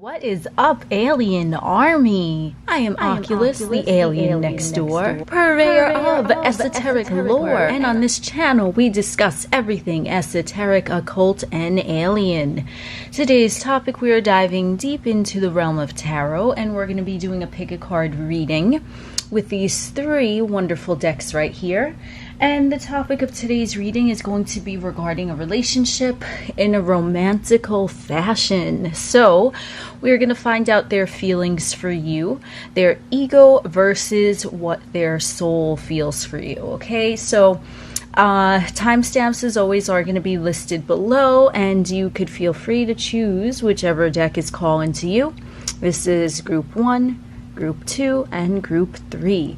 What is up, alienARMy? I am Oculus, the alien next door, purveyor of esoteric lore, and on this channel we discuss everything esoteric, occult, and alien. Today's topic, we are diving deep into the realm of tarot, and we're going to be doing a pick-a-card reading with these three wonderful decks right here. And the topic of today's reading is going to be regarding a relationship in a romantical fashion. So we're going to find out their feelings for you, their ego versus what their soul feels for you. Okay, so timestamps as always are going to be listed below, and you could feel free to choose whichever deck is calling to you. This is group 1, group 2, and group 3.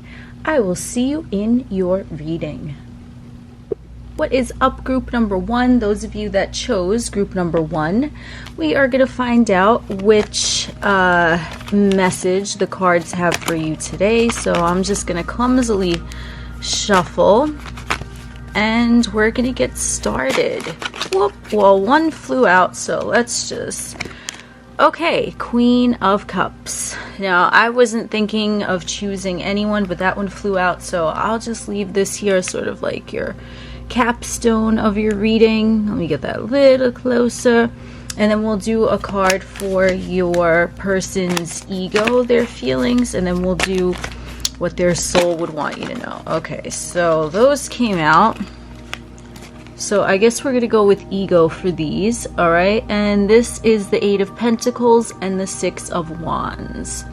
I will see you in your reading. What is up, group number 1? Those of you that chose group number 1, we are going to find out which message the cards have for you today. So I'm just going to clumsily shuffle, and we're going to get started. Whoop, well, one flew out, so let's just... Okay, Queen of Cups. Now, I wasn't thinking of choosing anyone, but that one flew out, so I'll just leave this here sort of like your capstone of your reading. Let me get that a little closer. And then we'll do a card for your person's ego, their feelings, and then we'll do what their soul would want you to know. Okay, so those came out. So I guess we're going to go with ego for these, alright? And this is the 8 of Pentacles and the 6 of Wands.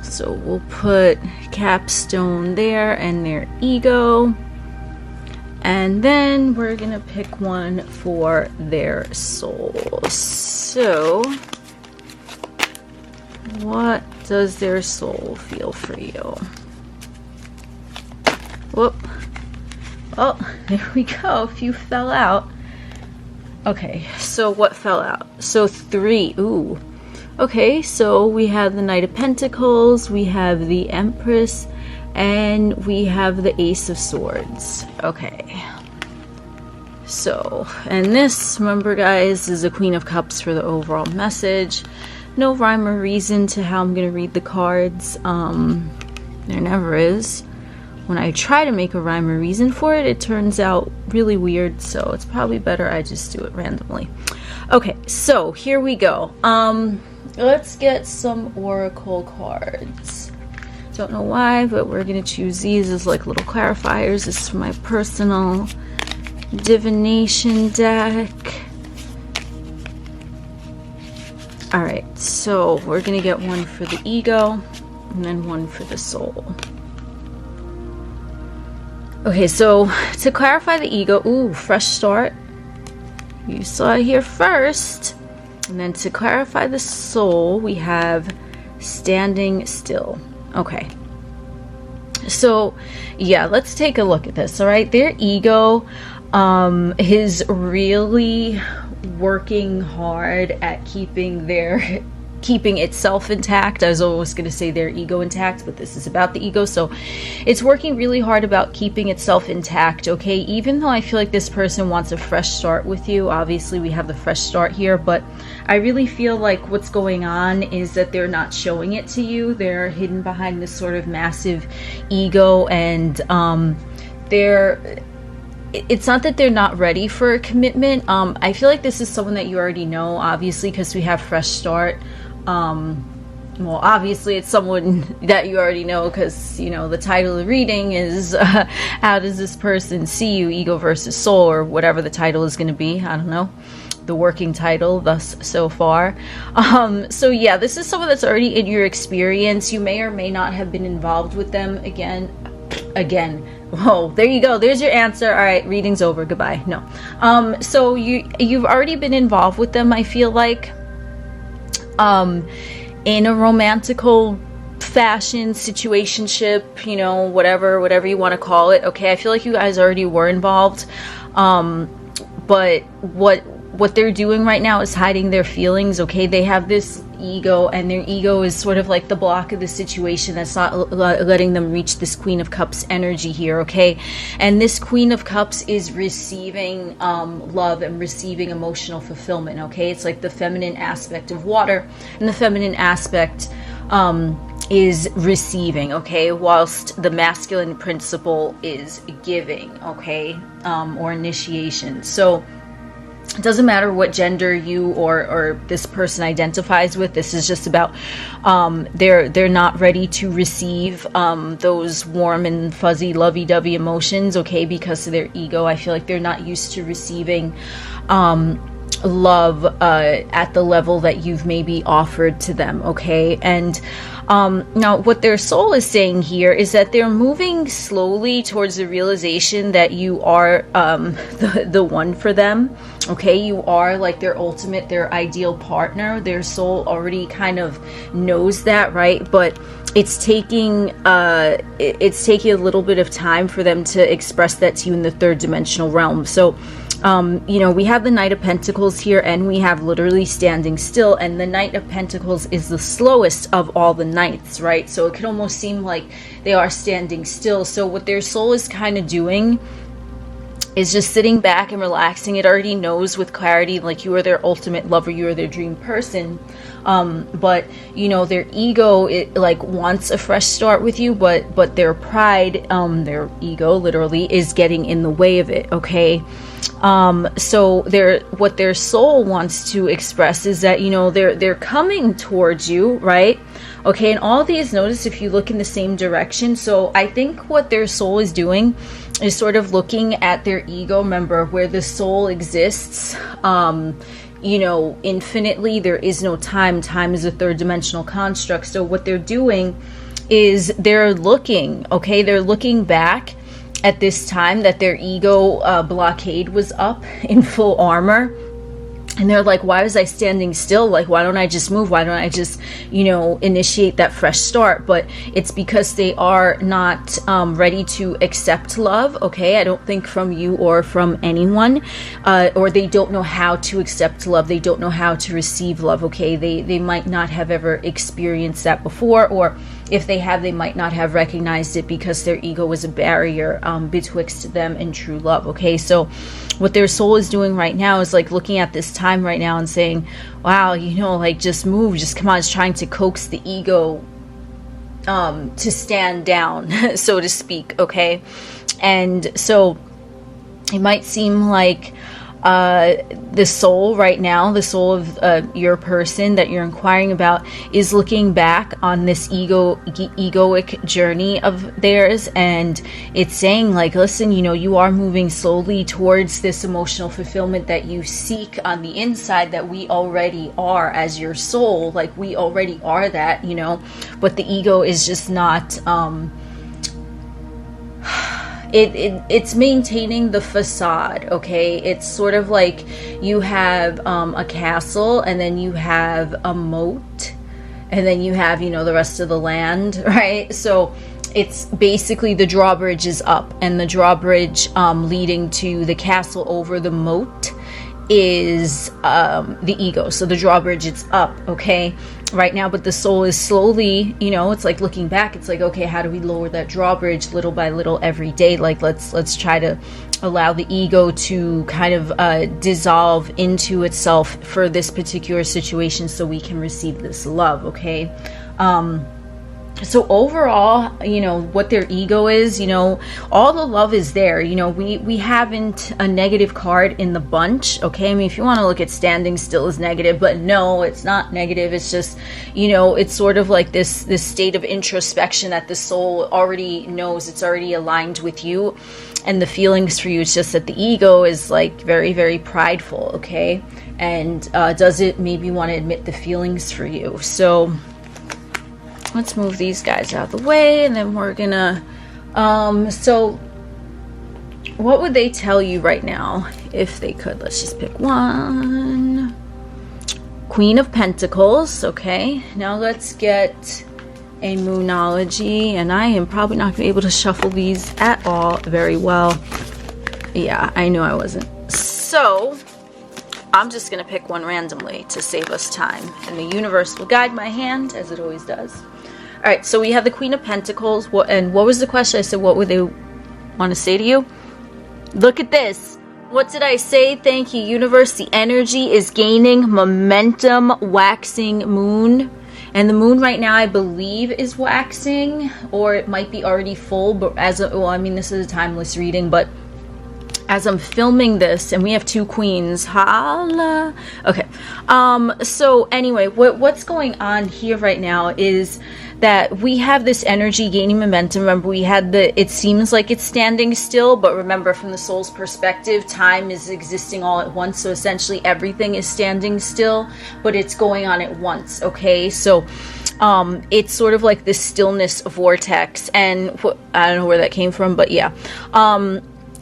So we'll put capstone there and their ego. And then we're going to pick one for their soul. So, what does their soul feel for you? Whoop. Oh, there we go. A few fell out. Okay, so what fell out? So 3. Ooh. Okay, so we have the Knight of Pentacles, we have the Empress, and we have the Ace of Swords. Okay. So, and this, remember guys, is a Queen of Cups for the overall message. No rhyme or reason to how I'm going to read the cards. There never is. When I try to make a rhyme or reason for it, it turns out really weird, so it's probably better I just do it randomly. Okay, so here we go. Let's get some oracle cards. Don't know why, but we're going to choose these as like little clarifiers. This is for my personal divination deck. Alright, so we're going to get one for the ego, and then one for the soul. Okay, so to clarify the ego, ooh, fresh start. You saw it here first. And then to clarify the soul, we have standing still. Okay. So, yeah, let's take a look at this, all right? Their ego is really working hard at keeping itself intact. I was always going to say their ego intact, but this is about the ego. So it's working really hard about keeping itself intact, okay? Even though I feel like this person wants a fresh start with you, obviously we have the fresh start here, but I really feel like what's going on is that they're not showing it to you. They're hidden behind this sort of massive ego, and it's not that they're not ready for a commitment. I feel like this is someone that you already know, obviously, because we have fresh start. Well, obviously it's someone that you already know, because, you know, the title of the reading is how does this person see you, ego versus soul, or whatever the title is going to be. I don't know, the working title thus so far. So yeah, this is someone that's already in your experience. You may or may not have been involved with them. Again, whoa, there you go, there's your answer. All right, reading's over, goodbye. No, so you've already been involved with them, I feel like, in a romantical fashion, situationship, you know, whatever you want to call it. Okay, I feel like you guys already were involved, but what what they're doing right now is hiding their feelings, okay? They have this ego, and their ego is sort of like the block of the situation that's not letting them reach this Queen of Cups energy here, okay? And this Queen of Cups is receiving love and receiving emotional fulfillment, okay? It's like the feminine aspect of water, and the feminine aspect is receiving, okay, whilst the masculine principle is giving, okay, or initiation. So it doesn't matter what gender you or this person identifies with. This is just about they're not ready to receive those warm and fuzzy lovey-dovey emotions, okay, because of their ego. I feel like they're not used to receiving love at the level that you've maybe offered to them, okay? And now what their soul is saying here is that they're moving slowly towards the realization that you are the one for them, okay? You are like their ultimate, their ideal partner. Their soul already kind of knows that, right? But it's taking a little bit of time for them to express that to you in the third dimensional realm. So you know, we have the Knight of Pentacles here, and we have literally standing still, and the Knight of Pentacles is the slowest of all the knights, right? So it could almost seem like they are standing still. So what their soul is kind of doing is just sitting back and relaxing. It already knows with clarity, like, you are their ultimate lover, you are their dream person. But you know, their ego, it like wants a fresh start with you, but their pride, their ego literally is getting in the way of it, okay? So what their soul wants to express is that, you know, they're coming towards you, right? Okay, and all these, notice if you look in the same direction. So I think what their soul is doing is sort of looking at their ego. Remember, where the soul exists, you know, infinitely, there is no time. Time is a third dimensional construct. So what they're doing is they're looking, okay, they're looking back at this time that their ego blockade was up in full armor. And they're like, why was I standing still? Like, why don't I just move? Why don't I just, you know, initiate that fresh start? But it's because they are not ready to accept love, okay? I don't think from you or from anyone, or they don't know how to accept love. They don't know how to receive love, okay? They might not have ever experienced that before, or if they have, they might not have recognized it because their ego was a barrier betwixt them and true love, okay? So what their soul is doing right now is like looking at this time right now and saying, wow, you know, like, just move, just come on. It's trying to coax the ego to stand down, so to speak, okay? And so it might seem like the soul right now, the soul of your person that you're inquiring about, is looking back on this egoic journey of theirs, and it's saying, like, listen, you know, you are moving slowly towards this emotional fulfillment that you seek on the inside, that we already are as your soul. Like, we already are that, you know, but the ego is just not it's maintaining the facade, okay? It's sort of like you have a castle, and then you have a moat, and then you have, you know, the rest of the land, right? So it's basically the drawbridge is up, and the drawbridge leading to the castle over the moat is the ego. So the drawbridge, it's up, okay, right now, but the soul is slowly, you know, it's like looking back. It's like, okay, how do we lower that drawbridge little by little every day? Like, let's try to allow the ego to kind of dissolve into itself for this particular situation, so we can receive this love, okay? So overall, you know, what their ego is, you know, all the love is there. You know, we haven't a negative card in the bunch, okay? I mean, if you want to look at standing still as negative, but no, it's not negative. It's just, you know, it's sort of like this state of introspection that the soul already knows. It's already aligned with you and the feelings for you. It's just that the ego is like very, very prideful, okay? And doesn't maybe want to admit the feelings for you. So let's move these guys out of the way, and then we're gonna so what would they tell you right now if they could? Let's just pick one. Queen of Pentacles, okay? Now let's get a Moonology, and I am probably not gonna be able to shuffle these at all very well. Yeah, I knew I wasn't. So I'm just going to pick one randomly to save us time. And the universe will guide my hand, as it always does. All right, so we have the Queen of Pentacles. And what was the question? I said, what would they want to say to you? Look at this. What did I say? Thank you, universe. The energy is gaining momentum, waxing moon. And the moon right now, I believe, is waxing. Or it might be already full. But well, I mean, this is a timeless reading. But as I'm filming this, and we have two queens. Holla. Okay. So anyway, what's going on here right now is that we have this energy gaining momentum. Remember, we had it seems like it's standing still, but remember, from the soul's perspective, time is existing all at once. So essentially everything is standing still, but it's going on at once. Okay. So it's sort of like this stillness vortex, and I don't know where that came from, but yeah.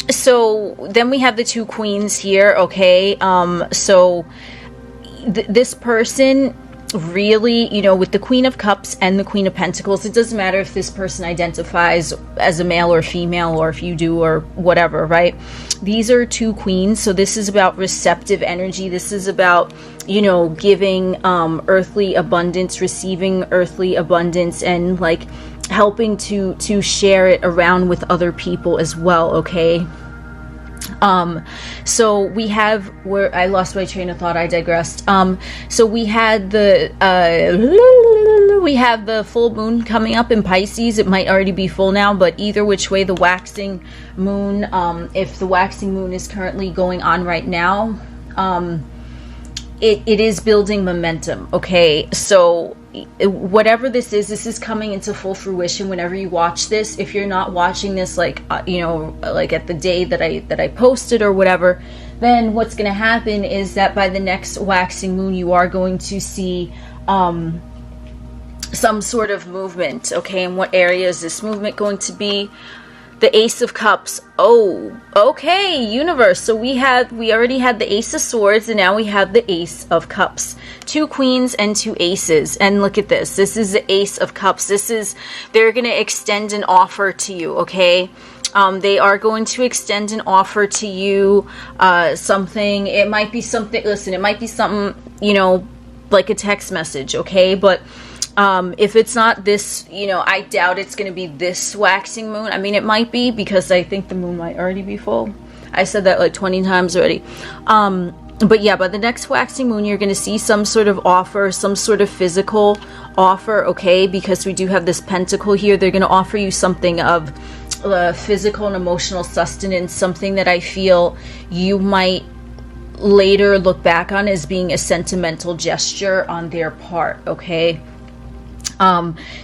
So then we have the two queens here. Okay. So this person really, you know, with the Queen of Cups and the Queen of Pentacles, it doesn't matter if this person identifies as a male or female, or if you do, or whatever, right? These are two queens. So this is about receptive energy. This is about, you know, giving earthly abundance, receiving earthly abundance, and like helping to share it around with other people as well. Okay. So we have, where I lost my train of thought, I digressed. So we had the full moon coming up in Pisces. It might already be full now, but either which way, the waxing moon, if the waxing moon is currently going on right now, it is building momentum. Okay. So whatever this is coming into full fruition whenever you watch this. If you're not watching this, like, you know, like at the day that I posted or whatever, then what's going to happen is that by the next waxing moon, you are going to see some sort of movement. Okay. And what area is this movement going to be? The Ace of Cups. Oh, okay, universe. So we already had the Ace of Swords, and now we have the Ace of Cups. Two queens and two aces. And look at this. This is the Ace of Cups. They're going to extend an offer to you, okay? They are going to extend an offer to you, something. It might be something, listen, it might be something, you know, like a text message, okay? But if it's not this, you know, I doubt it's going to be this waxing moon. I mean, it might be, because I think the moon might already be full. I said that like 20 times already. But yeah, by the next waxing moon, you're going to see some sort of offer, some sort of physical offer, okay? Because we do have this pentacle here. They're going to offer you something of physical and emotional sustenance, something that I feel you might later look back on as being a sentimental gesture on their part, okay?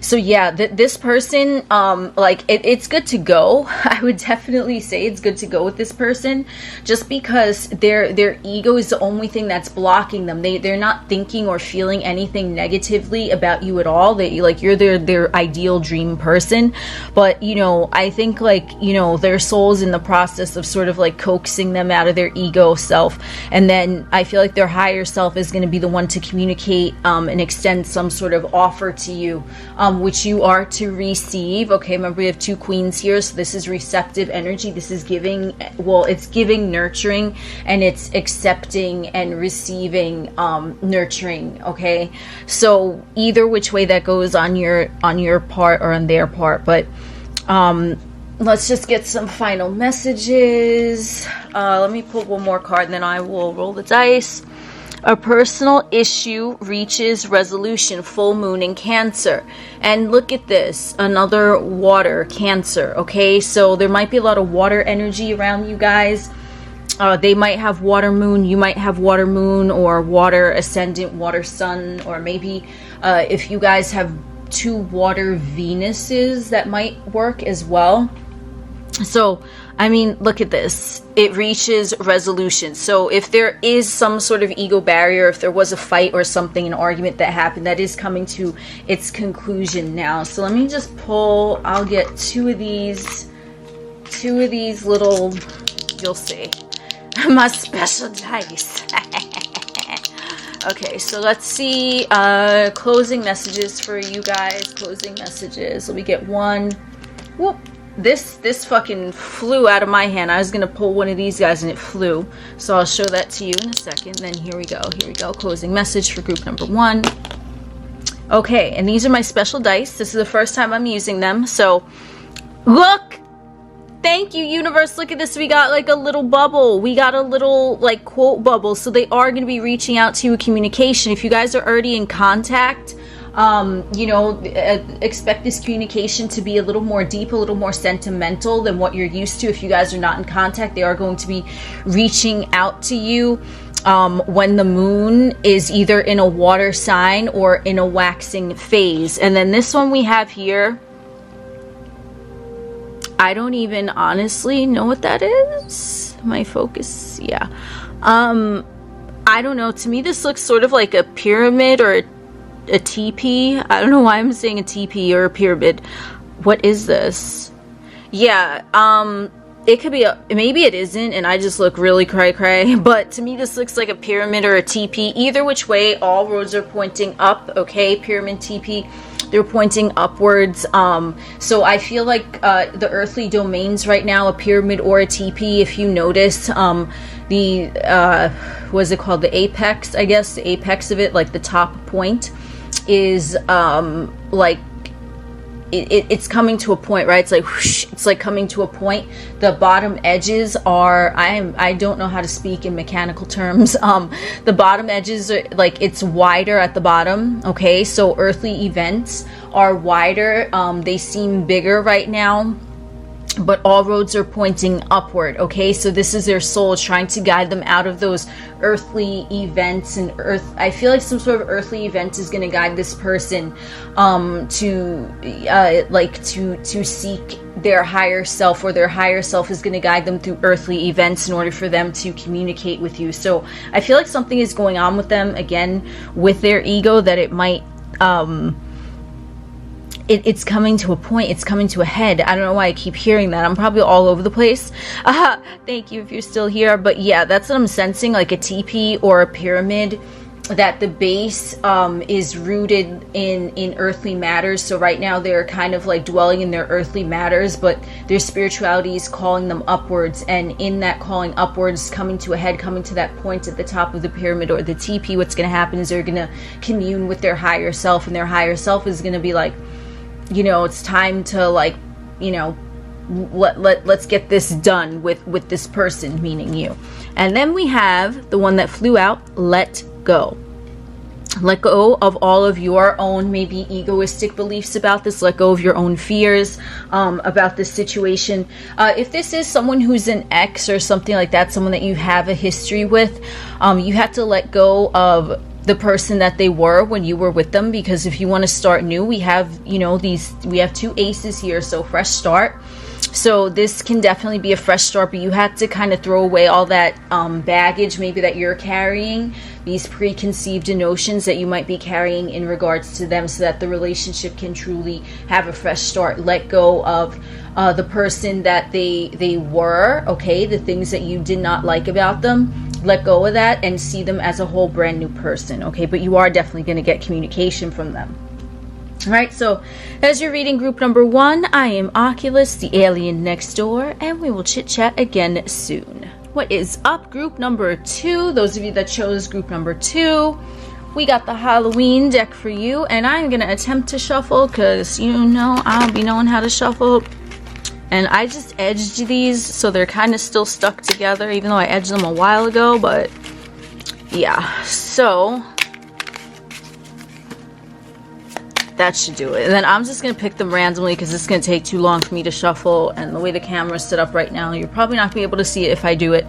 So yeah, this person, like it's good to go. I would definitely say it's good to go with this person, just because their ego is the only thing that's blocking them. They're not thinking or feeling anything negatively about you at all. You're their ideal dream person. But, you know, I think, like, you know, their soul's in the process of sort of like coaxing them out of their ego self. And then I feel like their higher self is going to be the one to communicate, and extend some sort of offer to you, which you are to receive. Okay, remember, we have two queens here, so this is receptive energy. This is giving, well, it's giving nurturing, and it's accepting and receiving nurturing. Okay, so either which way that goes on your part or on their part. But let's just get some final messages. Let me pull one more card, and then I will roll the dice. A personal issue reaches resolution, full moon in Cancer. And look at this, another water, Cancer. Okay, so there might be a lot of water energy around you guys. They might have water moon, you might have water moon, or water ascendant, water sun, or maybe if you guys have two water Venuses, that might work as well. So, I mean, look at this. It reaches resolution. So if there is some sort of ego barrier, if there was a fight or something, an argument that happened, that is coming to its conclusion now. So let me just pull, I'll get two of these little, you'll see, my special dice. Okay, so let's see, closing messages for you guys, closing messages. Let me get one. Whoop. this fucking flew out of my hand. I was gonna pull one of these guys and it flew. So I'll show that to you in a second. Then here we go. Closing message for group number 1. Okay, and these are my special dice. This is the first time I'm using them. So look! Thank you, universe. Look at this. We got like a little bubble. We got a little like quote bubble. So they are going to be reaching out to you with communication. If you guys are already in contact, you know, expect this communication to be a little more deep, a little more sentimental than what you're used to. If you guys are not in contact, they are going to be reaching out to you when the moon is either in a water sign or in a waxing phase. And then this one we have here, I don't even honestly know what that is. My focus, yeah. I don't know. To me, this looks sort of like a pyramid or a teepee. I don't know why I'm saying a teepee or a pyramid. What is this? Yeah, it could be maybe it isn't, and I just look really cray-cray. But to me, this looks like a pyramid or a teepee. Either which way, all roads are pointing up. Okay, pyramid, teepee. They're pointing upwards. So I feel like the earthly domains right now, a pyramid or a teepee, if you notice, the what is it called? The apex, I guess, the apex of it, like the top point, is like it's coming to a point, right? It's like whoosh, it's like coming to a point. The bottom edges are, I don't know how to speak in mechanical terms. The bottom edges are like, it's wider at the bottom. Okay, so earthly events are wider. They seem bigger right now, but all roads are pointing upward. Okay, so this is their soul trying to guide them out of those earthly events. And I feel like some sort of earthly event is going to guide this person to seek their higher self, or their higher self is going to guide them through earthly events in order for them to communicate with you. So I feel like something is going on with them, again, with their ego, that it might it's coming to a point, it's coming to a head. I don't know why I keep hearing that. I'm probably all over the place. Thank you if you're still here. But yeah, that's what I'm sensing, like a teepee or a pyramid, that the base is rooted in earthly matters. So right now they're kind of like dwelling in their earthly matters, but their spirituality is calling them upwards. And in that calling upwards, coming to a head, coming to that point at the top of the pyramid or the teepee, what's going to happen is they're going to commune with their higher self, and their higher self is going to be like, you know, it's time to, like, you know, let's get this done with this person, meaning you. And then we have the one that flew out, let go. Let go of all of your own maybe egoistic beliefs about this. Let go of your own fears about this situation. If this is someone who's an ex or something like that, someone that you have a history with, you have to let go of the person that they were when you were with them. Because if you want to start new, we have, you know, we have 2 aces here, so fresh start. So this can definitely be a fresh start, but you have to kind of throw away all that baggage maybe that you're carrying, these preconceived notions that you might be carrying in regards to them, so that the relationship can truly have a fresh start. Let go of the person that they were, okay, the things that you did not like about them. Let go of that and see them as a whole brand new person, okay? But you are definitely going to get communication from them. All right, so as you're reading group number 1, I am Oculus, the alien next door, and we will chit chat again soon. What is up, group number 2? Those of you that chose group number 2, we got the Halloween deck for you, and I'm going to attempt to shuffle because, you know, I'll be knowing how to shuffle. And I just edged these, so they're kind of still stuck together, even though I edged them a while ago, but yeah, so that should do it. And then I'm just going to pick them randomly because it's going to take too long for me to shuffle, and the way the camera's set up right now, you're probably not going to be able to see it if I do it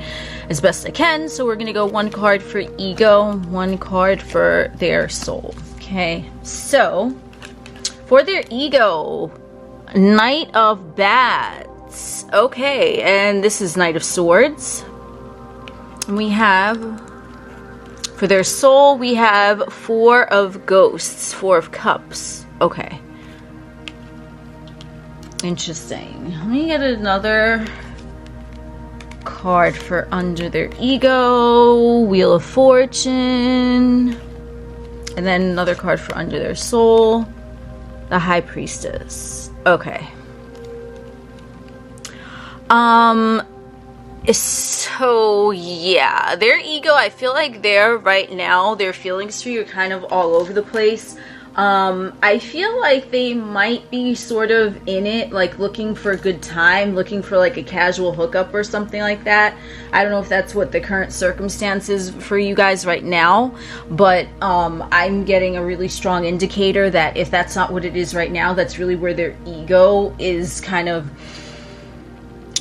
as best I can. So we're going to go 1 card for ego, 1 card for their soul. Okay, so for their ego, Knight of Bats. Okay, and this is Knight of Swords. And we have, for their soul, we have 4 of Ghosts, 4 of Cups. Okay. Interesting. Let me get another card for under their ego. Wheel of Fortune. And then another card for under their soul. The High Priestess. Okay. So yeah, their ego, I feel like right now, their feelings for you are kind of all over the place. I feel like they might be sort of in it, like looking for a good time, looking for like a casual hookup or something like that. I don't know if that's what the current circumstances for you guys right now, but I'm getting a really strong indicator that if that's not what it is right now, that's really where their ego is kind of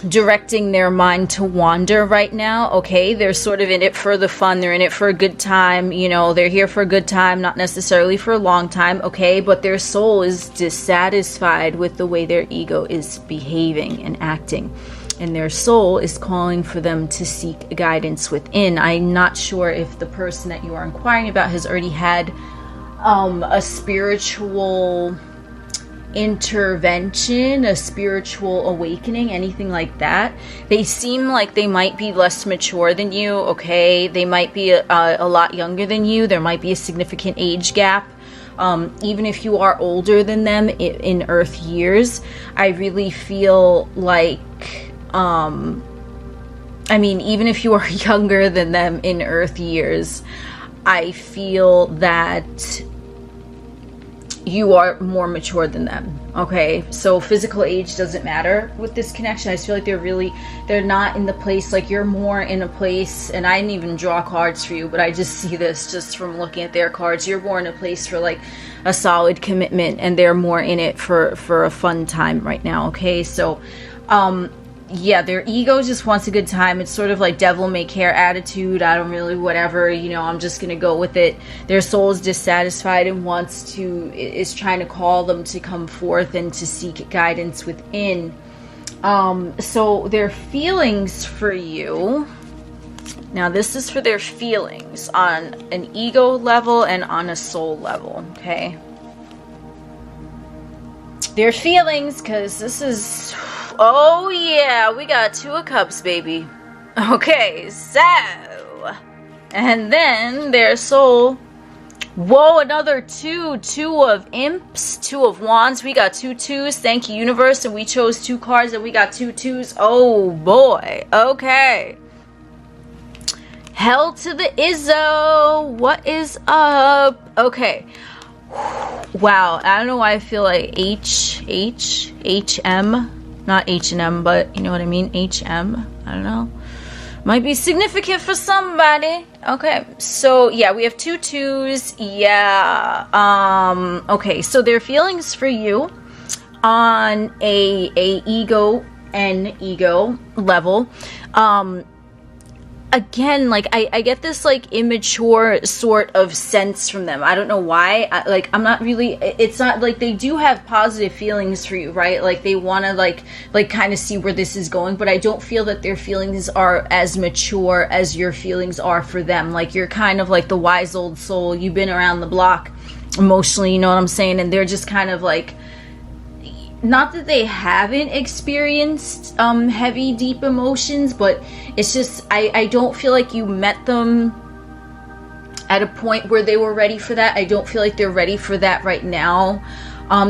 directing their mind to wander right now. Okay, they're sort of in it for the fun, they're in it for a good time, you know, they're here for a good time, not necessarily for a long time. Okay, but their soul is dissatisfied with the way their ego is behaving and acting, and their soul is calling for them to seek guidance within. I'm not sure if the person that you are inquiring about has already had a spiritual intervention, a spiritual awakening, anything like that. They seem like they might be less mature than you. Okay, they might be a lot younger than you. There might be a significant age gap. Even if you are older than them in Earth years, I really feel like I mean, even if you are younger than them in Earth years, I feel that you are more mature than them. Okay, so physical age doesn't matter with this connection. I just feel like they're not in the place, like you're more in a place, and I didn't even draw cards for you, but I just see this just from looking at their cards. You're more in a place for like a solid commitment, and they're more in it for a fun time right now. Okay, so yeah, their ego just wants a good time. It's sort of like devil may care attitude. I don't really, whatever, you know, I'm just gonna go with it. Their soul is dissatisfied and is trying to call them to come forth and to seek guidance within. So their feelings for you, now this is for their feelings on an ego level and on a soul level. Okay, their feelings, because this is, oh yeah, we got 2 of Cups, baby. Okay, so, and then their soul, whoa, another 2 of Imps, 2 of Wands. We got 2 2s, thank you universe, and we chose 2 cards and we got 2 2s. Oh boy, okay. Hell to the Izzo, what is up? Okay. Wow, I don't know why I feel like HM, not H&M, but you know what I mean, HM, I don't know, might be significant for somebody. Okay, so yeah, we have 2 2s, yeah. Okay, so their feelings for you on a ego level, again, like I get this like immature sort of sense from them. I don't know why. I'm not really, it's not like they do have positive feelings for you, right? Like they want to like kind of see where this is going, but I don't feel that their feelings are as mature as your feelings are for them. Like you're kind of like the wise old soul. You've been around the block emotionally, you know what I'm saying? And they're just kind of like, not that they haven't experienced heavy, deep emotions, but it's just, I don't feel like you met them at a point where they were ready for that. I don't feel like they're ready for that right now.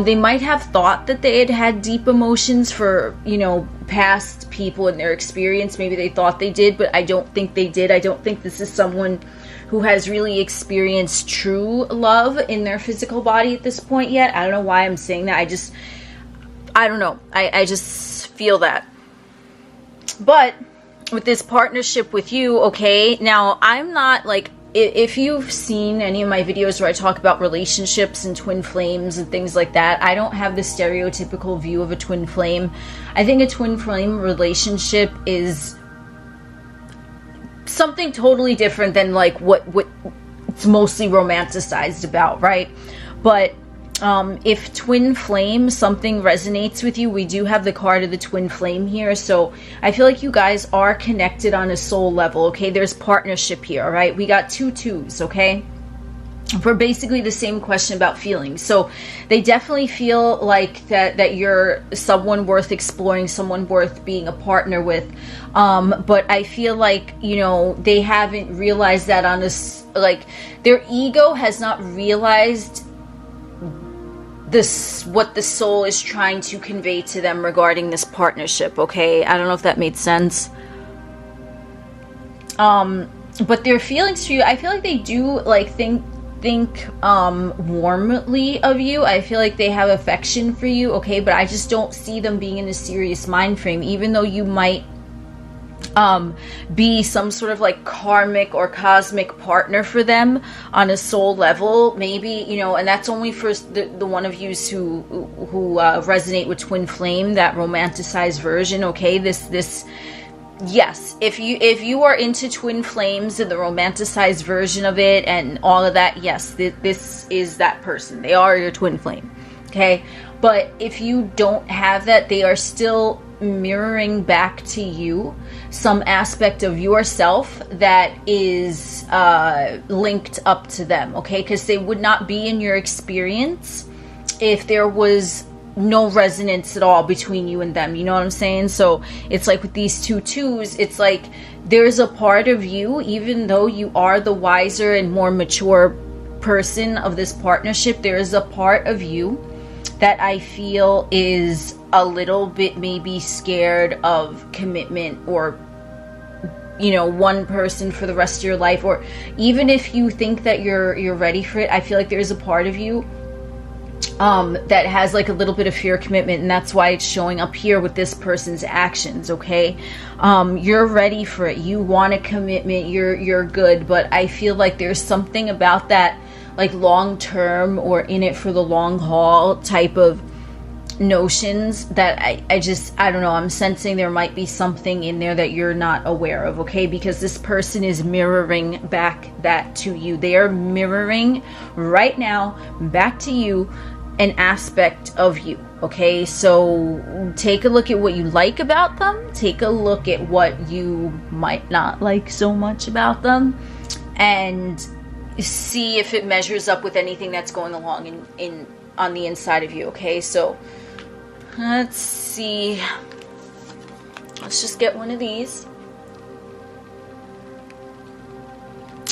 They might have thought that they had deep emotions for, you know, past people in their experience. Maybe they thought they did, but I don't think they did. I don't think this is someone who has really experienced true love in their physical body at this point yet. I don't know why I'm saying that. I don't know. I just feel that. But with this partnership with you, okay, now I'm not like, if you've seen any of my videos where I talk about relationships and twin flames and things like that, I don't have the stereotypical view of a twin flame. I think a twin flame relationship is something totally different than like what it's mostly romanticized about, right? But if twin flame, something resonates with you, we do have the card of the twin flame here. So I feel like you guys are connected on a soul level. Okay, there's partnership here. All right, we got 2 2s. Okay, for basically the same question about feelings. So they definitely feel like that you're someone worth exploring, someone worth being a partner with. But I feel like, you know, they haven't realized that, on this, like, their ego has not realized, what the soul is trying to convey to them regarding this partnership, okay? I don't know if that made sense. But their feelings for you, I feel like they do like think warmly of you. I feel like they have affection for you, okay? But I just don't see them being in a serious mind frame, even though you might be some sort of like karmic or cosmic partner for them on a soul level, maybe, you know. And that's only for the one of yous who resonate with twin flame, that romanticized version, okay? This yes, if you are into twin flames and the romanticized version of it and all of that, yes, this is that person. They are your twin flame, okay? But if you don't have that, they are still mirroring back to you some aspect of yourself that is linked up to them, okay? Because they would not be in your experience if there was no resonance at all between you and them, you know what I'm saying? So it's like with these two twos, it's like there's a part of you, even though you are the wiser and more mature person of this partnership, there is a part of you that I feel is a little bit maybe scared of commitment, or, you know, one person for the rest of your life. Or even if you think that you're ready for it, I feel like there's a part of you that has like a little bit of fear of commitment, and that's why it's showing up here with this person's actions, okay? You're ready for it, you want a commitment, you're good, but I feel like there's something about that like long term or in it for the long haul type of notions that I don't know, I'm sensing there might be something in there that you're not aware of, okay? Because this person is mirroring back that to you. They are mirroring right now back to you an aspect of you, okay? So take a look at what you like about them, take a look at what you might not like so much about them, and see if it measures up with anything that's going along on the inside of you, okay? So let's see. Let's just get one of these.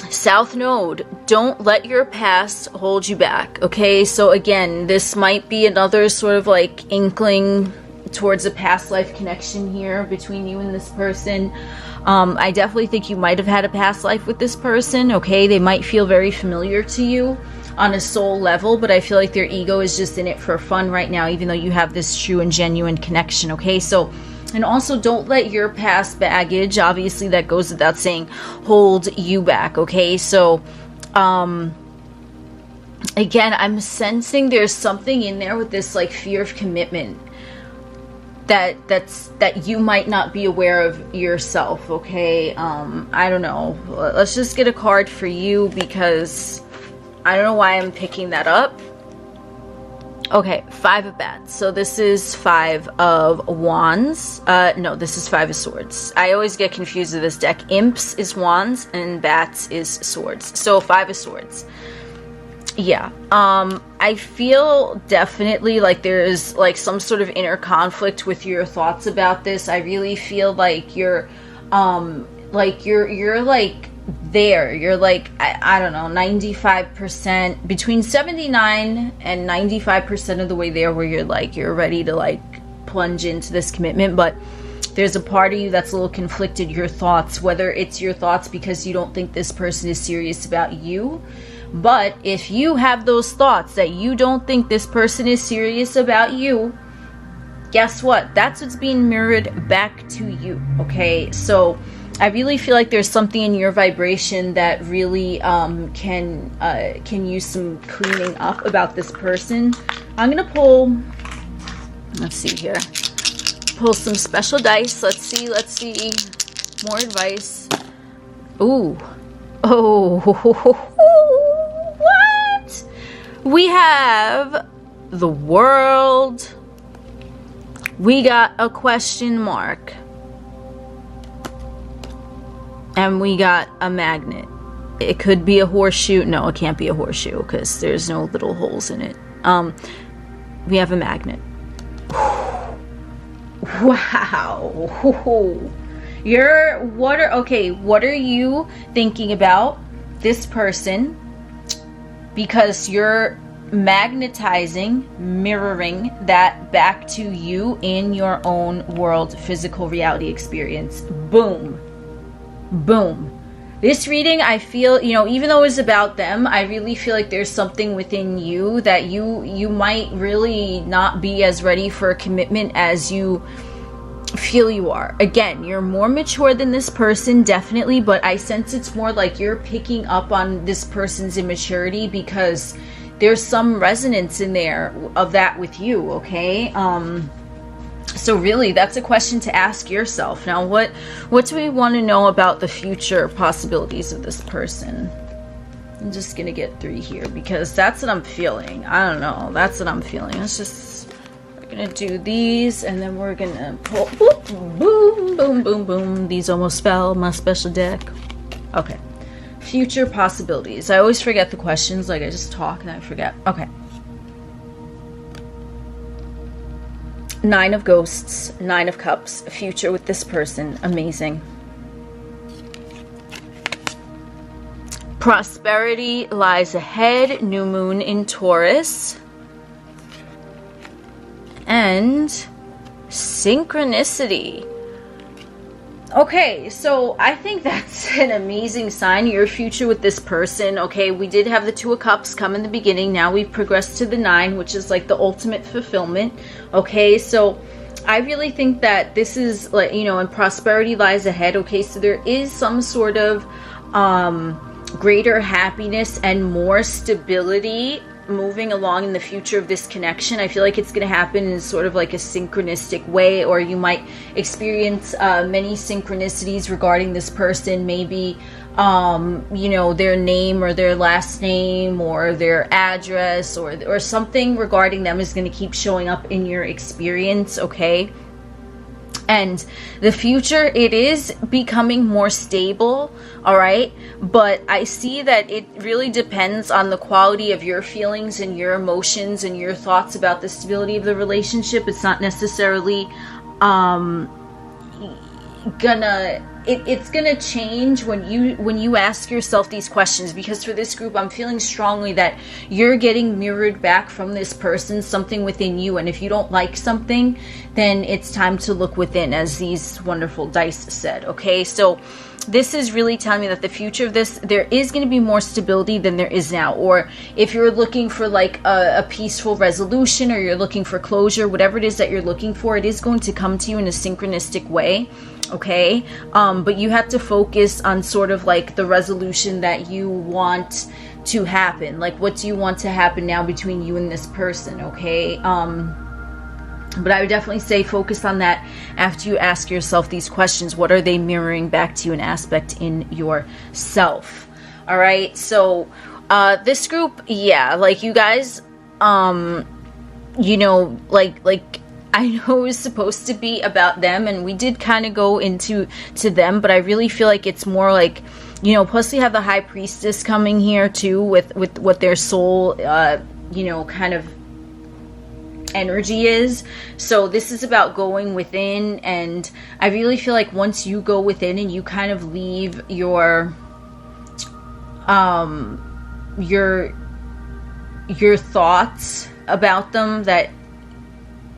South Node, don't let your past hold you back, okay? So again, this might be another sort of like inkling towards a past life connection here between you and this person. I definitely think you might have had a past life with this person, okay? They might feel very familiar to you on a soul level, but I feel like their ego is just in it for fun right now, even though you have this true and genuine connection, okay? So, and also don't let your past baggage, obviously that goes without saying, hold you back, okay? So, again, I'm sensing there's something in there with this like fear of commitment that you might not be aware of yourself, okay? I don't know. Let's just get a card for you, because I don't know why I'm picking that up. Okay, 5 of Bats. So this is 5 of Wands. No, this is 5 of Swords. I always get confused with this deck. Imps is Wands and Bats is Swords. So 5 of Swords. Yeah, I feel definitely like there is like some sort of inner conflict with your thoughts about this. I really feel like you're like there. You're like, I don't know, 95%, between 79 and 95% of the way there, where you're ready to like plunge into this commitment. But there's a part of you that's a little conflicted, your thoughts, whether it's your thoughts because you don't think this person is serious about you. But if you have those thoughts that you don't think this person is serious about you, guess what? That's what's being mirrored back to you, okay? So I really feel like there's something in your vibration that really can use some cleaning up about this person. I'm gonna pull, let's see here, pull some special dice. Let's see more advice. Ooh, oh, what? We have the World. We got a question mark. And we got a magnet. It could be a horseshoe. No, it can't be a horseshoe because there's no little holes in it. We have a magnet. Wow. What are you thinking about this person? Because you're magnetizing, mirroring that back to you in your own world physical reality experience. Boom. Boom. This reading, I feel, you know, even though it's about them, I really feel like there's something within you that you might really not be as ready for a commitment as you feel you are. Again, you're more mature than this person, definitely, but I sense it's more like you're picking up on this person's immaturity because there's some resonance in there of that with you, okay? So really, that's a question to ask yourself. Now, what do we want to know about the future possibilities of this person? I'm just going to get 3 here because that's what I'm feeling. I don't know. That's what I'm feeling. We're going to do these and then we're going to pull, boom, boom, boom, boom, boom. These almost fell, my special deck. Okay. Future possibilities. I always forget the questions. Like I just talk and I forget. Okay. 9 of Ghosts, 9 of Cups, future with this person, amazing. Prosperity lies ahead, new moon in Taurus. And synchronicity. Okay, so I think that's an amazing sign, your future with this person. Okay, we did have the 2 of Cups come in the beginning. Now we've progressed to the 9, which is like the ultimate fulfillment. Okay, so I really think that this is like, you know, and prosperity lies ahead. Okay, so there is some sort of greater happiness and more stability moving along in the future of this connection. I feel like it's going to happen in sort of like a synchronistic way, or you might experience many synchronicities regarding this person. Maybe you know, their name or their last name or their address or something regarding them is going to keep showing up in your experience. Okay, and the future, it is becoming more stable, all right? But I see that it really depends on the quality of your feelings and your emotions and your thoughts about the stability of the relationship. It's not necessarily it's gonna change when you ask yourself these questions, because for this group I'm feeling strongly that you're getting mirrored back from this person, something within you, and if you don't like something, then it's time to look within, as these wonderful dice said. Okay, so this is really telling me that the future of this, there is going to be more stability than there is now. Or if you're looking for like a peaceful resolution, or you're looking for closure, whatever it is that you're looking for, it is going to come to you in a synchronistic way. Okay, but you have to focus on sort of like the resolution that you want to happen. Like, what do you want to happen now between you and this person? Okay, but I would definitely say focus on that after you ask yourself these questions. What are they mirroring back to you, an aspect in yourself? All right, so this group, yeah, like you guys, you know, like I know it was supposed to be about them, and we did kind of go into them, but I really feel like it's more like, you know, plus we have the High Priestess coming here too with what their soul, you know, kind of energy is. So this is about going within, and I really feel like once you go within and you kind of leave your thoughts about them that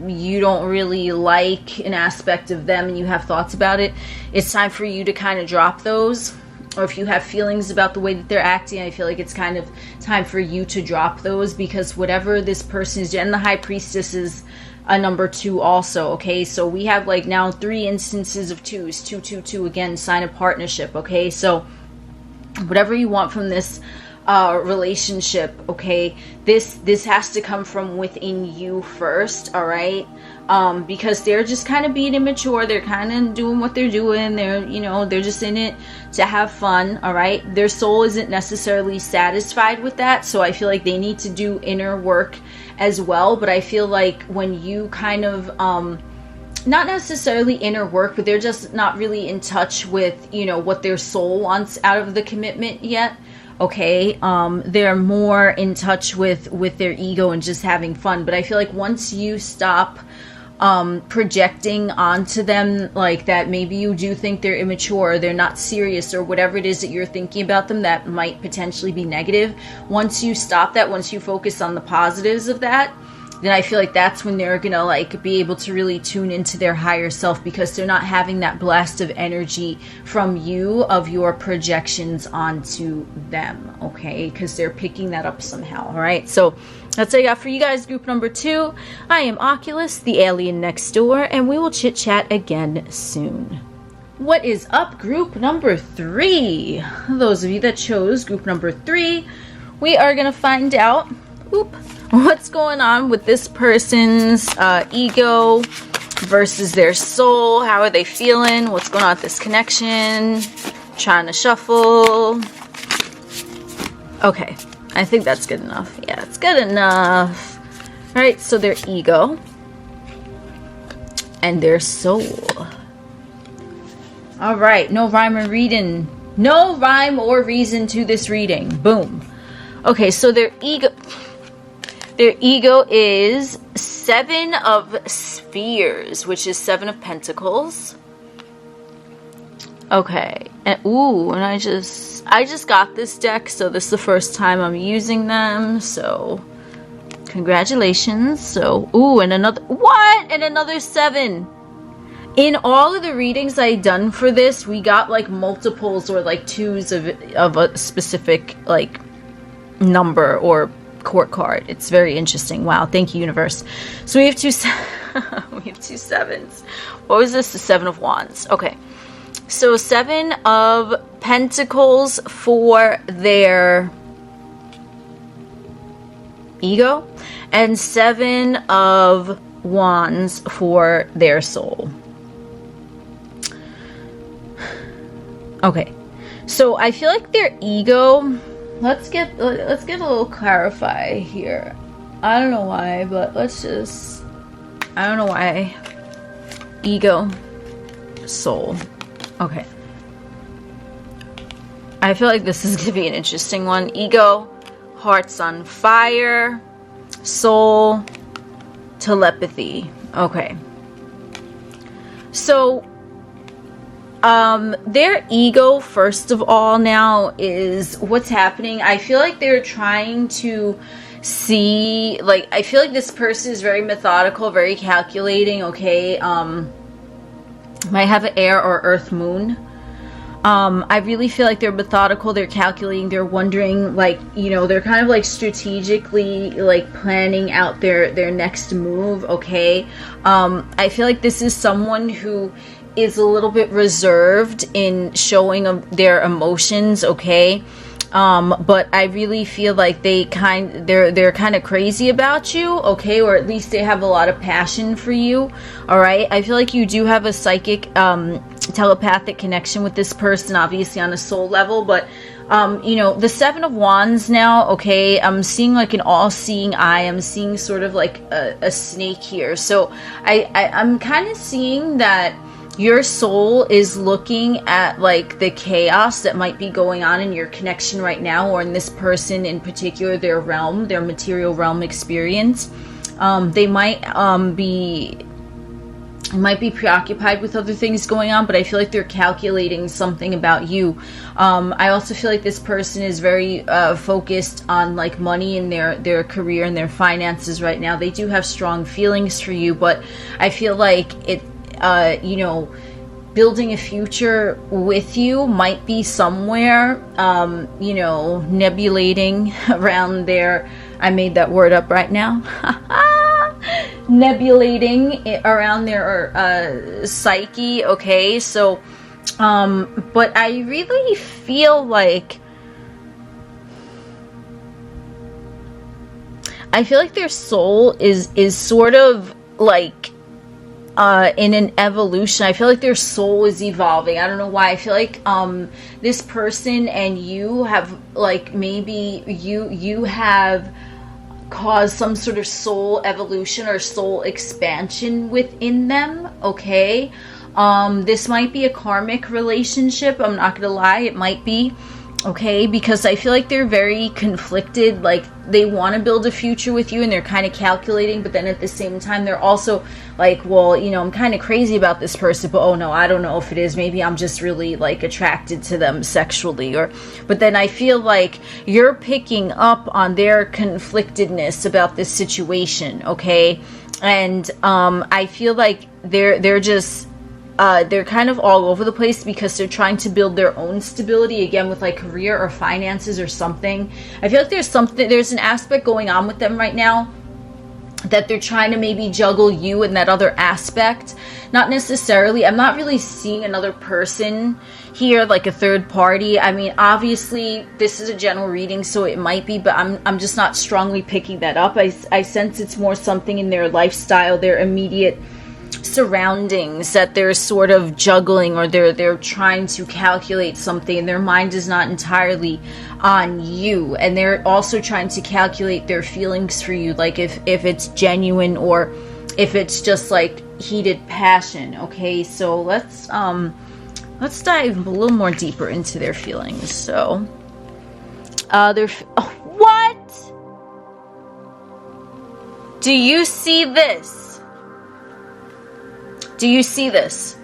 you don't really like an aspect of them and you have thoughts about it, it's time for you to kind of drop those. Or if you have feelings about the way that they're acting, I feel like it's kind of time for you to drop those, because whatever this person is, and the High Priestess is a number 2 also. Okay, so we have like now 3 instances of 2s, 2, 2, 2, again, sign of partnership. Okay, so whatever you want from this relationship, okay, this has to come from within you first. All right, because they're just kind of being immature, they're kind of doing what they're doing, they're, you know, they're just in it to have fun. All right, their soul isn't necessarily satisfied with that, so I feel like they need to do inner work as well. But I feel like when you kind of not necessarily inner work, but they're just not really in touch with, you know, what their soul wants out of the commitment yet. Okay, they're more in touch with their ego and just having fun. But I feel like once you stop projecting onto them, like that maybe you do think they're immature, or they're not serious, or whatever it is that you're thinking about them that might potentially be negative. Once you stop that, once you focus on the positives of that, then I feel like that's when they're gonna like be able to really tune into their higher self, because they're not having that blast of energy from you of your projections onto them, okay? Because they're picking that up somehow. All right, so that's what I got for you guys, group number 2. I am Oculus, the alien next door, and we will chit chat again soon. What is up, group number 3? Those of you that chose group number 3, we are gonna find out what's going on with this person's ego versus their soul. How are they feeling? What's going on with this connection? Trying to shuffle. Okay, I think that's good enough. Yeah, it's good enough. All right, so their ego and their soul. All right, no rhyme or reading. No rhyme or reason to this reading. Boom. Okay, so their ego is 7 of Spheres, which is 7 of Pentacles. Okay, and and I just got this deck, so this is the first time I'm using them, so congratulations. So, and another, what? And another 7. In all of the readings I done for this, we got like multiples or like 2s of a specific like number or court card. It's very interesting. Wow, thank you, universe. So we have two 7s. What was this? The 7 of Wands. Okay, so 7 of Pentacles for their ego and 7 of Wands for their soul. Okay, so I feel like their ego, let's get a little clarify here. I don't know why, but I don't know why. Ego, soul. Okay. I feel like this is going to be an interesting one. Ego, heart's on fire. Soul, telepathy. Okay. So, their ego, first of all, now is what's happening. I feel like they're trying to see, like, I feel like this person is very methodical, very calculating, okay? Might have an air or earth moon. I really feel like they're methodical, they're calculating, they're wondering, like, you know, they're kind of like strategically like planning out their next move, okay? I feel like this is someone who is a little bit reserved in showing their emotions, okay? But I really feel like they're kind of crazy about you, okay? Or at least they have a lot of passion for you, all right? I feel like you do have a psychic, telepathic connection with this person, obviously on a soul level, but you know, the 7 of Wands now, okay, I'm seeing like an all-seeing eye. I'm seeing sort of like a snake here. So I'm kind of seeing that your soul is looking at like the chaos that might be going on in your connection right now, or in this person in particular, their realm, their material realm experience. They might be preoccupied with other things going on, but I feel like they're calculating something about you. I also feel like this person is very focused on like money and their career and their finances right now. They do have strong feelings for you, but I feel like you know, building a future with you might be somewhere, you know, nebulating around their, I made that word up right now, nebulating around their psyche, okay? So, but I really feel like their soul is sort of like in an evolution. I feel like their soul is evolving. I don't know why. I feel like this person and you have, like, maybe you have caused some sort of soul evolution or soul expansion within them, okay? This might be a karmic relationship. I'm not gonna lie, it might be. Okay, because I feel like they're very conflicted. Like, they want to build a future with you and they're kind of calculating, but then at the same time they're also like, well, you know, I'm kind of crazy about this person, but oh no, I don't know if it is. Maybe I'm just really like attracted to them sexually. But then I feel like you're picking up on their conflictedness about this situation, okay? And I feel like they're just they're kind of all over the place because they're trying to build their own stability, again, with like career or finances or something. I feel like there's an aspect going on with them right now that they're trying to maybe juggle you in that other aspect. Not necessarily. I'm not really seeing another person here, like a third party. I mean, obviously this is a general reading, so it might be, but I'm just not strongly picking that up. I sense it's more something in their lifestyle, their immediate surroundings, that they're sort of juggling, or they're trying to calculate something and their mind is not entirely on you, and they're also trying to calculate their feelings for you, like if it's genuine or if it's just like heated passion. Okay, so let's dive a little more deeper into their feelings. So what do you see this? Do you see this?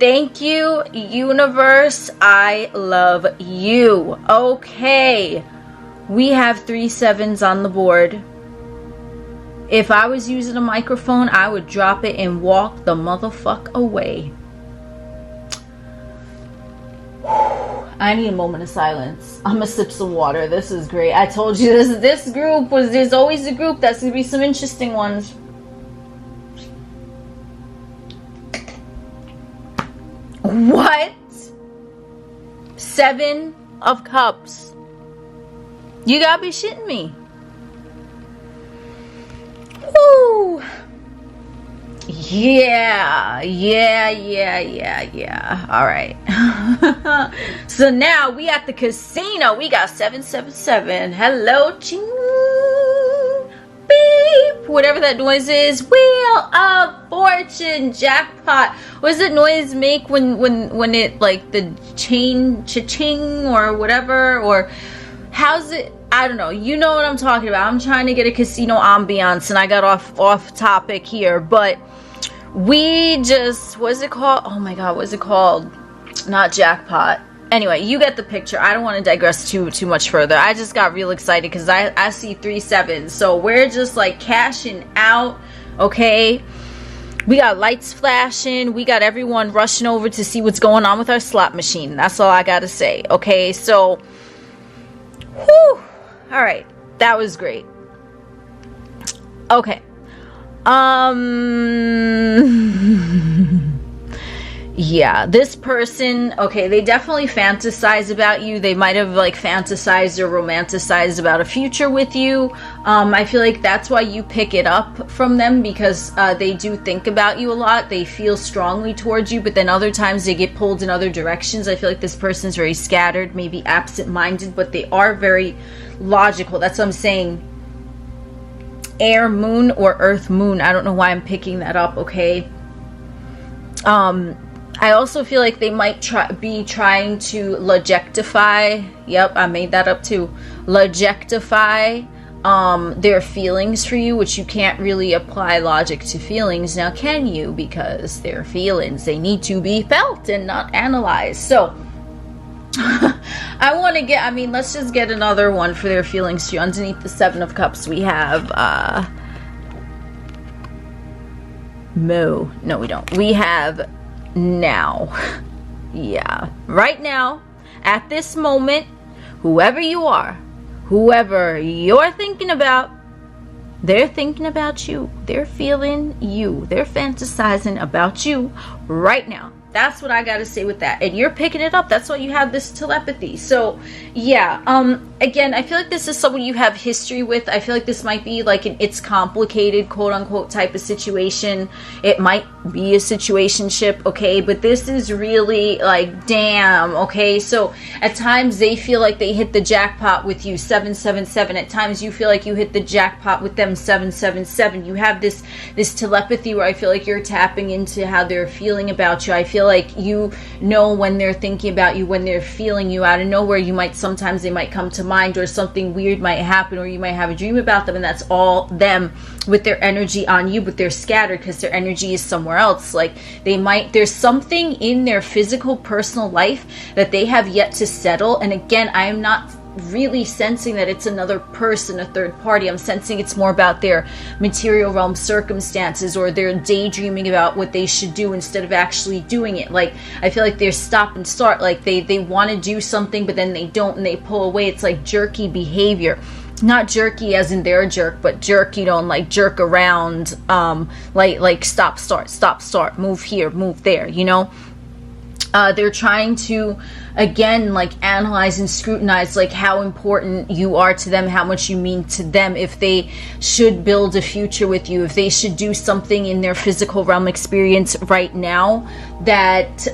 Thank you, universe. I love you. Okay. We have 3 7s on the board. If I was using a microphone, I would drop it and walk the motherfuck away. I need a moment of silence. I'm gonna sip some water. This is great. I told you this group was, there's always a group that's gonna be some interesting ones. What? 7 of Cups. You gotta be shitting me. Woo. Yeah. All right. So now we at the casino. We got 777. Hello, ching. Beep. Whatever that noise is. Wheel of Fortune. Jackpot. What does that noise make when it, like, the chain cha-ching or whatever? Or how's it? I don't know. You know what I'm talking about. I'm trying to get a casino ambiance and I got off topic here, but we just, what's it called? Oh my god, what's it called? Not jackpot. Anyway, you get the picture. I don't want to digress too much further. I just got real excited because I see 3 7s. So we're just like cashing out. Okay. We got lights flashing. We got everyone rushing over to see what's going on with our slot machine. That's all I got to say. Okay. So, whew. All right. That was great. Okay. Yeah, this person, okay, they definitely fantasize about you. They might have like fantasized or romanticized about a future with you. I feel like that's why you pick it up from them, because they do think about you a lot. They feel strongly towards you, but then other times they get pulled in other directions. I feel like this person's very scattered, maybe absent-minded, but they are very logical. That's what I'm saying. Air moon or earth moon. I don't know why I'm picking that up, okay? I also feel like they might be trying to logectify. Yep, I made that up too. Logectify their feelings for you, which you can't really apply logic to feelings. Now, can you? Because they're feelings. They need to be felt and not analyzed. So, I want to get, I mean, let's just get another one for their feelings too. Underneath the 7 of Cups, we have, no, we don't. We have now. Yeah. Right now, at this moment, whoever you are, whoever you're thinking about, they're thinking about you. They're feeling you. They're fantasizing about you right now. That's what I gotta say with that. And you're picking it up. That's why you have this telepathy. So, yeah. Again, I feel like this is someone you have history with. I feel like this might be like an it's complicated, quote-unquote, type of situation. It might be a situationship, okay? But this is really like, damn, okay? So, at times they feel like they hit the jackpot with you, 777. At times you feel like you hit the jackpot with them, 777. You have this telepathy where I feel like you're tapping into how they're feeling about you. I feel feel like you know when they're thinking about you, when they're feeling you out of nowhere. You might, sometimes they might come to mind, or something weird might happen, or you might have a dream about them, and that's all them with their energy on you, but they're scattered because their energy is somewhere else. Like they might, there's something in their physical personal life that they have yet to settle. And again, I am not really sensing that it's another person, a third party. I'm sensing it's more about their material realm circumstances, or they're daydreaming about what they should do instead of actually doing it. Like I feel like they're stop and start, like they want to do something but then they don't, and they pull away. It's like jerky behavior. Not jerky as in they're a jerk, but jerk, you know, and like jerk around, like stop, start, move here, move there, you know. They're trying to, again, like analyze and scrutinize like how important you are to them, how much you mean to them, if they should build a future with you, if they should do something in their physical realm experience right now that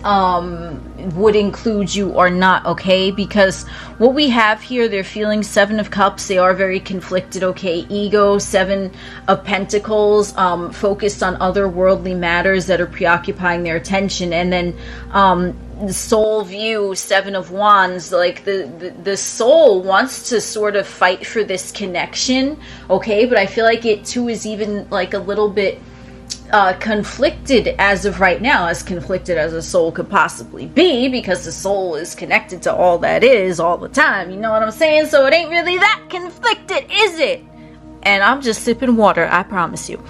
would include you or not, okay? Because what we have here, they're feeling 7 of Cups. They are very conflicted, okay? Ego, 7 of Pentacles, focused on other worldly matters that are preoccupying their attention. And then the soul view, 7 of Wands, like the soul wants to sort of fight for this connection, okay? But I feel like it too is even like a little bit conflicted as of right now, as conflicted as a soul could possibly be, because the soul is connected to all that is all the time, you know what I'm saying? So it ain't really that conflicted, is it? And I'm just sipping water, I promise you.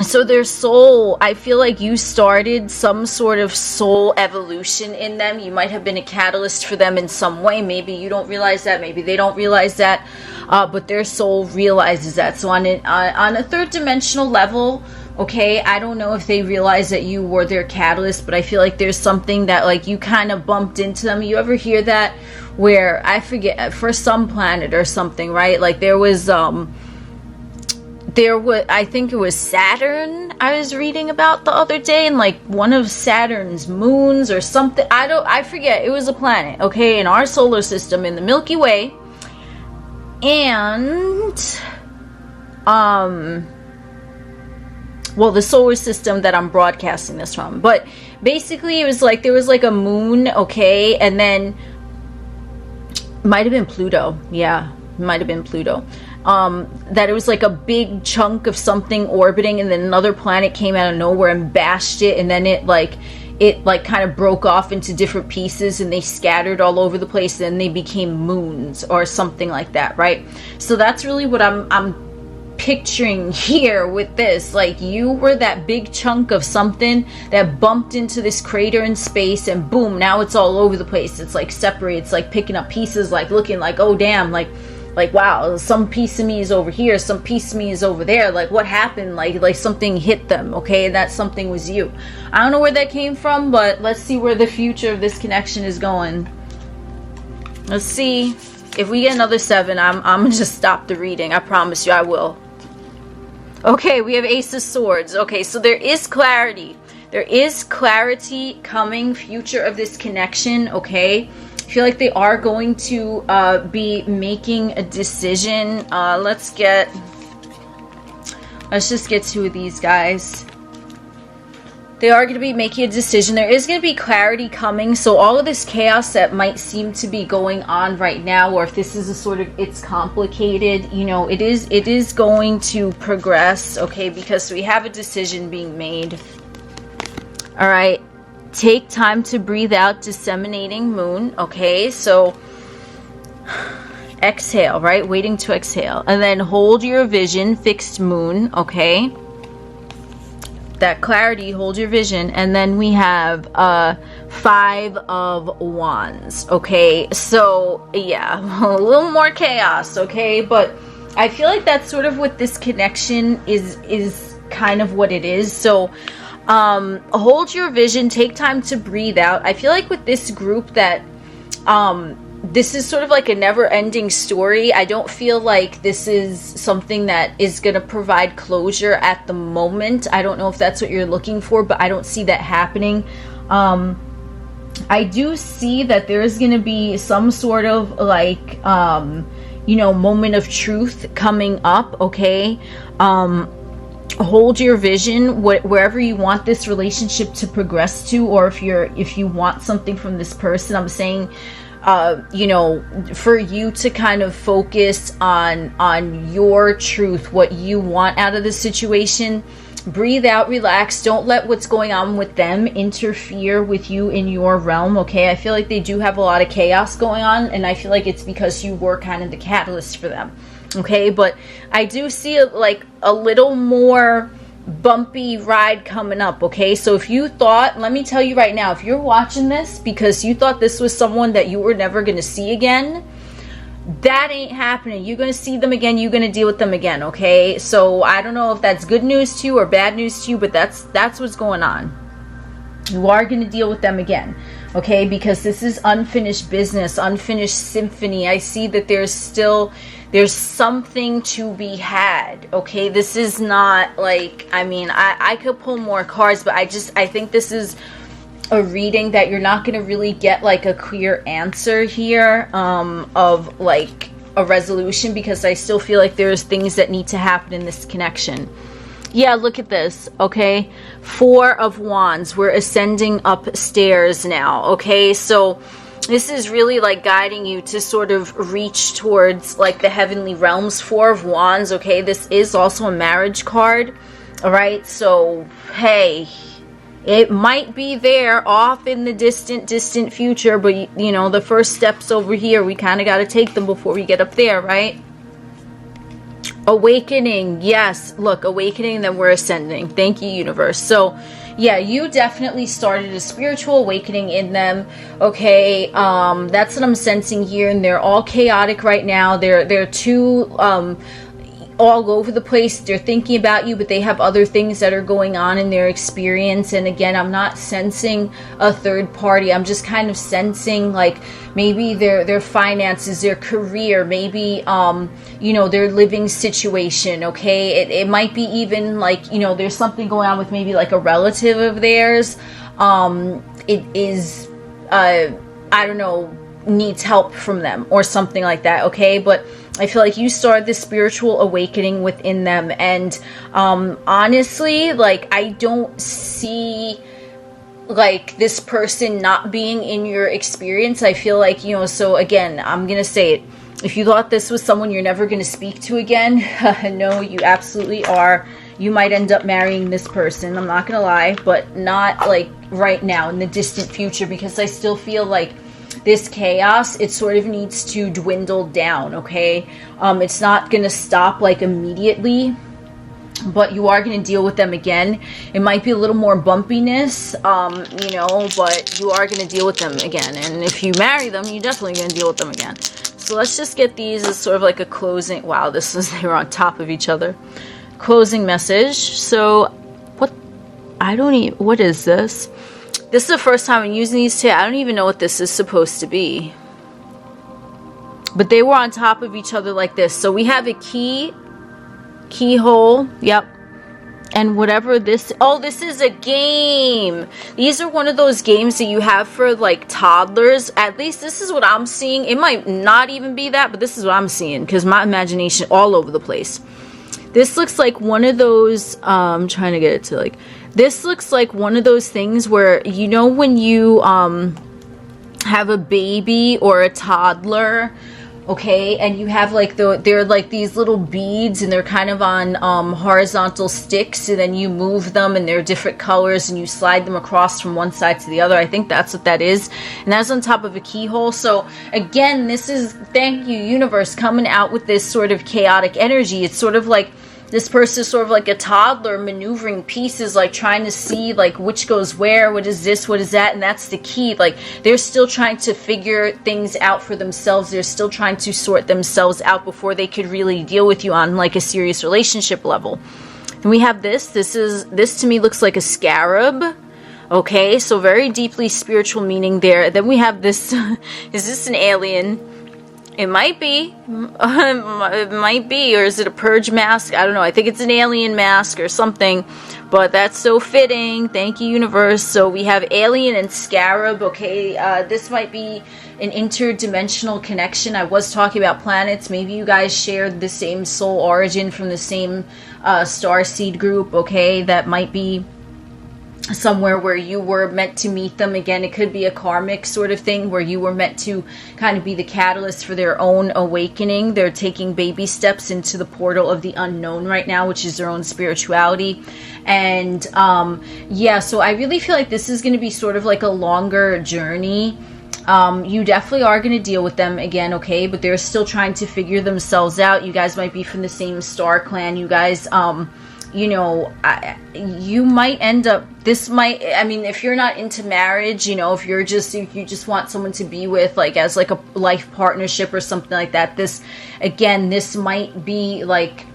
So their soul, I feel like you started some sort of soul evolution in them. You might have been a catalyst for them in some way. Maybe you don't realize that. Maybe they don't realize that. But their soul realizes that. So on a third dimensional level, okay, I don't know if they realize that you were their catalyst, but I feel like there's something that like you kind of bumped into them. You ever hear that where, I forget, for some planet or something, right? Like there was I think it was Saturn I was reading about the other day, and like one of Saturn's moons or something, I forget, it was a planet, okay, in our solar system, in the Milky Way. And well, the solar system that I'm broadcasting this from. But basically it was like there was like a moon, okay, and then might have been Pluto. Yeah, might have been Pluto. That it was like a big chunk of something orbiting, and then another planet came out of nowhere and bashed it, and then it kind of broke off into different pieces, and they scattered all over the place, and then they became moons or something like that, right? So that's really what I'm picturing here with this. Like you were that big chunk of something that bumped into this crater in space, and boom, now it's all over the place. It's like separated. It's like picking up pieces, like looking like, oh damn, like wow, some piece of me is over here, some piece of me is over there. Like what happened? Like something hit them, okay? That something was you. I don't know where that came from, but let's see where the future of this connection is going. Let's see. If we get another 7, I'm gonna just stop the reading. I promise you I will. Okay, we have Ace of Swords. Okay, so there is clarity. There is clarity coming, future of this connection, okay? I feel like they are going to be making a decision. Let's just get 2 of these guys. They are going to be making a decision. There is going to be clarity coming. So all of this chaos that might seem to be going on right now, or if this is a sort of, it's complicated, you know, it is going to progress, okay? Because we have a decision being made. All right. Take time to breathe out, disseminating moon, okay? So exhale, right? Waiting to exhale. And then hold your vision, fixed moon, okay? That clarity, hold your vision. And then we have 5 of Wands, okay? So yeah, a little more chaos, okay? But I feel like that's sort of what this connection is kind of what it is. So hold your vision, take time to breathe out. I feel like with this group that this is sort of like a never-ending story. I don't feel like this is something that is going to provide closure at the moment. I don't know if that's what you're looking for, but I don't see that happening. I do see that there is going to be some sort of like you know, moment of truth coming up, okay? hold your vision wherever you want this relationship to progress to, or if you want something from this person. I'm saying, you know, for you to kind of focus on your truth, what you want out of the situation. Breathe out, relax. Don't let what's going on with them interfere with you in your realm, okay? I feel like they do have a lot of chaos going on, and I feel like it's because you were kind of the catalyst for them, okay? But I do see like a little more bumpy ride coming up, okay? So if you thought, let me tell you right now, if you're watching this because you thought this was someone that you were never going to see again, that ain't happening. You're going to see them again. You're going to deal with them again, okay? So I don't know if that's good news to you or bad news to you, but that's what's going on. You are going to deal with them again, okay? Because this is unfinished business, unfinished symphony. I see that there's something to be had, okay? This is not like, I mean, I could pull more cards, but I think this is a reading that you're not going to really get like a clear answer here of like a resolution, because I still feel like there's things that need to happen in this connection. Yeah, look at this, okay? 4 of Wands. We're ascending upstairs now, okay? So this is really like guiding you to sort of reach towards like the heavenly realms. 4 of Wands, okay? This is also a marriage card, all right? So, hey, it might be there off in the distant future, but you know, the first steps over here, we kind of got to take them before we get up there, right? Awakening, yes, look, awakening, then we're ascending. Thank you, universe. So yeah, you definitely started a spiritual awakening in them, okay? That's what I'm sensing here, and they're all chaotic right now. They're too all over the place. They're thinking about you, but they have other things that are going on in their experience. And again, I'm not sensing a third party. I'm just kind of sensing like maybe their finances, their career, maybe you know, their living situation, okay? It might be even like, you know, there's something going on with maybe like a relative of theirs. It is I don't know, needs help from them or something like that, okay? But I feel like you started this spiritual awakening within them, and honestly, like, I don't see like this person not being in your experience. I feel like, you know, so again, I'm gonna say it, if you thought this was someone you're never gonna speak to again, no, you absolutely are. You might end up marrying this person, I'm not gonna lie, but not like right now, in the distant future, because I still feel like this chaos, it sort of needs to dwindle down, okay? It's not gonna stop like immediately, but you are gonna deal with them again. It might be a little more bumpiness, you know, but you are gonna deal with them again. And if you marry them, you're definitely gonna deal with them again. So let's just get these as sort of like a closing. Wow, this is, they were on top of each other. Closing message. So what, I don't even, what is this? This is the first time I'm using these today. I don't even know what this is supposed to be. But they were on top of each other like this. So we have a keyhole. Yep. And whatever this, oh, this is a game. These are one of those games that you have for like toddlers. At least this is what I'm seeing. It might not even be that, but this is what I'm seeing, because my imagination all over the place. This looks like one of those, I'm trying to get it to like, this looks like one of those things where, you know, when you have a baby or a toddler, okay, and you have like they're like these little beads, and they're kind of on horizontal sticks, and then you move them, and they're different colors, and you slide them across from one side to the other. I think that's what that is, and that's on top of a keyhole. So again, this is, thank you, universe, coming out with this sort of chaotic energy. It's sort of like this person is sort of like a toddler maneuvering pieces, like trying to see like which goes where, what is this, what is that, and that's the key. Like, they're still trying to figure things out for themselves. They're still trying to sort themselves out before they could really deal with you on like a serious relationship level. And we have this to me looks like a scarab. Okay, so very deeply spiritual meaning there. Then we have this, is this an alien? It might be. It might be. Or is it a purge mask? I don't know. I think it's an alien mask or something. But that's so fitting. Thank you, universe. So we have alien and scarab. Okay, this might be an interdimensional connection. I was talking about planets. Maybe you guys shared the same soul origin from the same star seed group, okay? That might be somewhere where you were meant to meet them again. It could be a karmic sort of thing where you were meant to kind of be the catalyst for their own awakening. They're taking baby steps into the portal of the unknown right now, which is their own spirituality. And yeah, so I really feel like this is going to be sort of like a longer journey. You definitely are going to deal with them again, okay? But they're still trying to figure themselves out. You guys might be from the same star clan. You guys you know, you might end up, this might, I mean, if you're not into marriage, you know, if you just want someone to be with, like, as like a life partnership or something like that, this, again, this might be like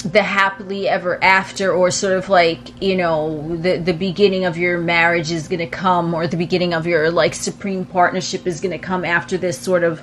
the happily ever after, or sort of like, you know, the beginning of your marriage is going to come, or the beginning of your like supreme partnership is going to come after this sort of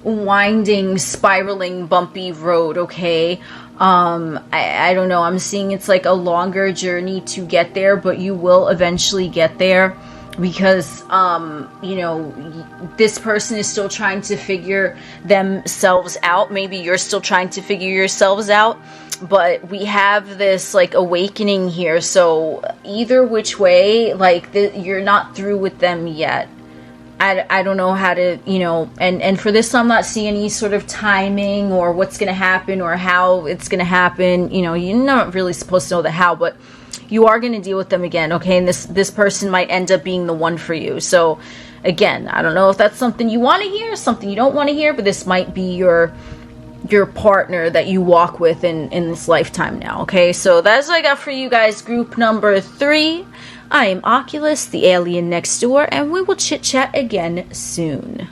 winding, spiraling, bumpy road, okay? I don't know, I'm seeing it's like a longer journey to get there, but you will eventually get there, because you know, this person is still trying to figure themselves out. Maybe you're still trying to figure yourselves out, but we have this like awakening here. So either which way, like you're not through with them yet. I don't know how to, you know, and for this, I'm not seeing any sort of timing or what's going to happen or how it's going to happen. You know, you're not really supposed to know the how, but you are going to deal with them again, okay? And this person might end up being the one for you. So again, I don't know if that's something you want to hear, something you don't want to hear, but this might be your partner that you walk with in this lifetime now, okay? So that's what I got for you guys, group number 3. I am Oculus, the alien next door, and we will chit-chat again soon.